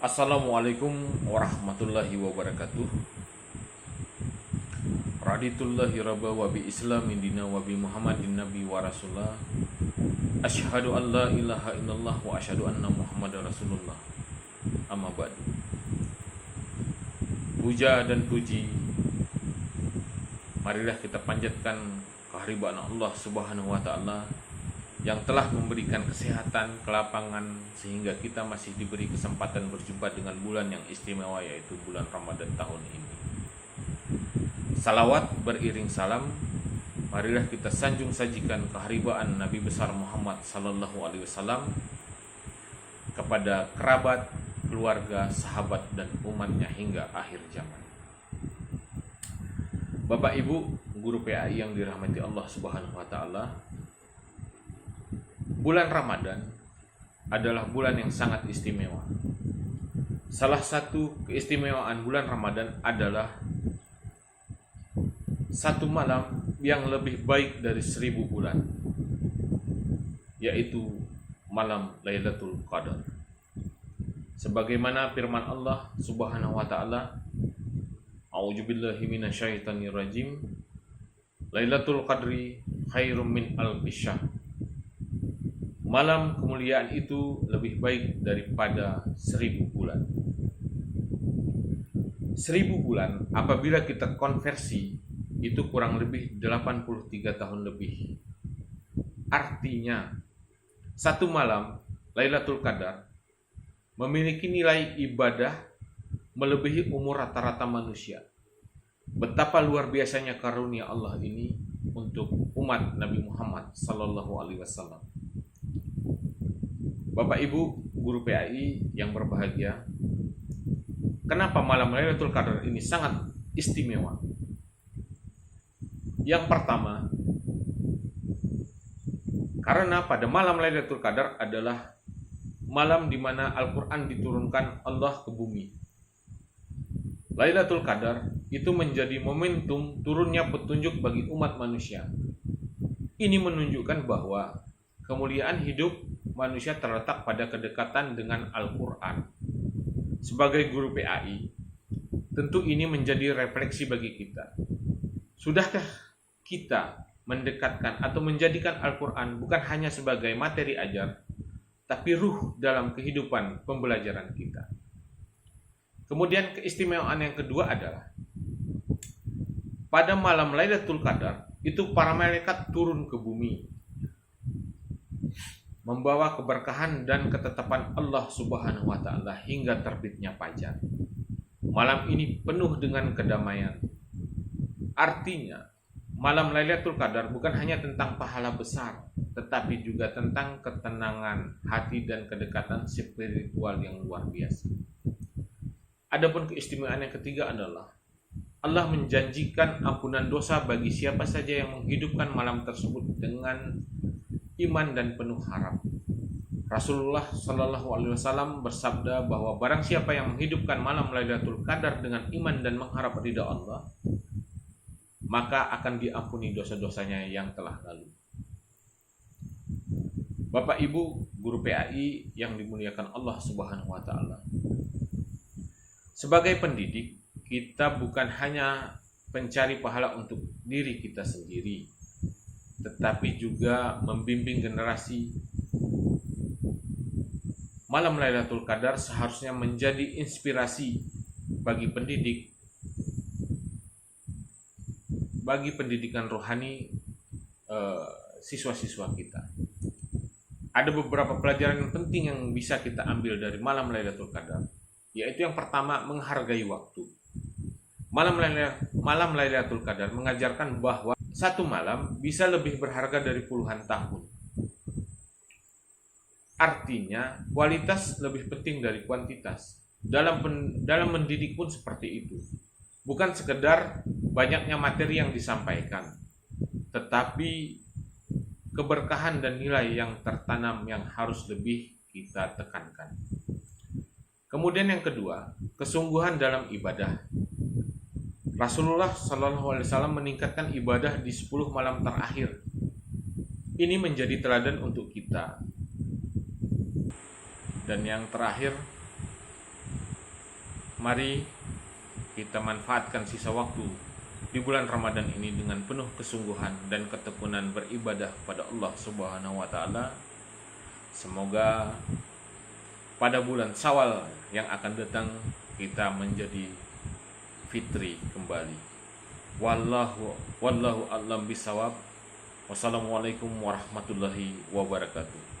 Assalamualaikum warahmatullahi wabarakatuh. Raditullahi rabba wa bi islamin dina wa bi muhammadin nabi wa rasulullah. Asyhadu an la ilaha illallah wa asyhadu anna muhammadar rasulullah. Amma ba'du. Puja dan puji marilah kita panjatkan kehadiran Allah Subhanahu wa taala yang telah memberikan kesehatan, kelapangan, sehingga kita masih diberi kesempatan berjumpa dengan bulan yang istimewa, yaitu bulan Ramadan tahun ini. Salawat beriring salam, marilah kita sanjung sajikan keharibaan Nabi besar Muhammad sallallahu alaihi wasallam kepada kerabat, keluarga, sahabat, dan umatnya hingga akhir zaman. Bapak Ibu, guru PAI yang dirahmati Allah Subhanahu wa taala, bulan Ramadan adalah bulan yang sangat istimewa. Salah satu keistimewaan bulan Ramadan adalah satu malam yang lebih baik dari 1000 bulan, yaitu malam Lailatul Qadar. Sebagaimana firman Allah Subhanahu wa taala, A'udzubillahi minasyaitonirrajim, Lailatul Qadri khairum min alfi syahr. Malam kemuliaan itu lebih baik daripada 1000 bulan. 1000 bulan apabila kita konversi itu kurang lebih 83 tahun lebih. Artinya satu malam Lailatul Qadar memiliki nilai ibadah melebihi umur rata-rata manusia. Betapa luar biasanya karunia Allah ini untuk umat Nabi Muhammad sallallahu alaihi wasallam. Bapak Ibu guru PAI yang berbahagia, kenapa malam Lailatul Qadar ini sangat istimewa? Yang pertama, karena pada malam Lailatul Qadar adalah malam di mana Al-Quran diturunkan Allah ke bumi. Lailatul Qadar itu menjadi momentum turunnya petunjuk bagi umat manusia. Ini menunjukkan bahwa kemuliaan hidup manusia terletak pada kedekatan dengan Al-Quran. Sebagai guru PAI, tentu ini menjadi refleksi bagi kita. Sudahkah kita mendekatkan atau menjadikan Al-Quran bukan hanya sebagai materi ajar, tapi ruh dalam kehidupan pembelajaran kita? Kemudian keistimewaan yang kedua adalah pada malam Lailatul Qadar itu para malaikat turun ke bumi membawa keberkahan dan ketetapan Allah Subhanahu wa taala hingga terbitnya fajar. Malam ini penuh dengan kedamaian. Artinya, malam Lailatul Qadar bukan hanya tentang pahala besar, tetapi juga tentang ketenangan hati dan kedekatan spiritual yang luar biasa. Adapun keistimewaan yang ketiga adalah Allah menjanjikan ampunan dosa bagi siapa saja yang menghidupkan malam tersebut dengan iman dan penuh harap. Rasulullah Shallallahu Alaihi Wasallam bersabda bahwa barang siapa yang menghidupkan malam Lailatul Qadar dengan iman dan mengharap ridha Allah, maka akan diampuni dosa-dosanya yang telah lalu. Bapak Ibu guru PAI yang dimuliakan Allah Subhanahu wa taala, sebagai pendidik kita bukan hanya pencari pahala untuk diri kita sendiri, tetapi juga membimbing generasi. Malam Lailatul Qadar seharusnya menjadi inspirasi bagi pendidik, bagi pendidikan rohani siswa-siswa kita. Ada beberapa pelajaran yang penting yang bisa kita ambil dari malam Lailatul Qadar, yaitu yang pertama, menghargai waktu. Malam Lailatul Qadar mengajarkan bahwa satu malam bisa lebih berharga dari puluhan tahun. Artinya, kualitas lebih penting dari kuantitas. Dalam mendidik pun seperti itu. Bukan sekedar banyaknya materi yang disampaikan, tetapi keberkahan dan nilai yang tertanam yang harus lebih kita tekankan. Kemudian yang kedua, kesungguhan dalam ibadah. Rasulullah Shallallahu Alaihi Wasallam meningkatkan ibadah di 10 malam terakhir. Ini menjadi teladan untuk kita. Dan yang terakhir, Mari kita manfaatkan sisa waktu di bulan Ramadan ini dengan penuh kesungguhan dan ketekunan beribadah kepada Allah Subhanahu wa taala. Semoga pada bulan Syawal yang akan datang kita menjadi fitri kembali. Wallahu a'lam bishawab. Wassalamualaikum warahmatullahi wabarakatuh.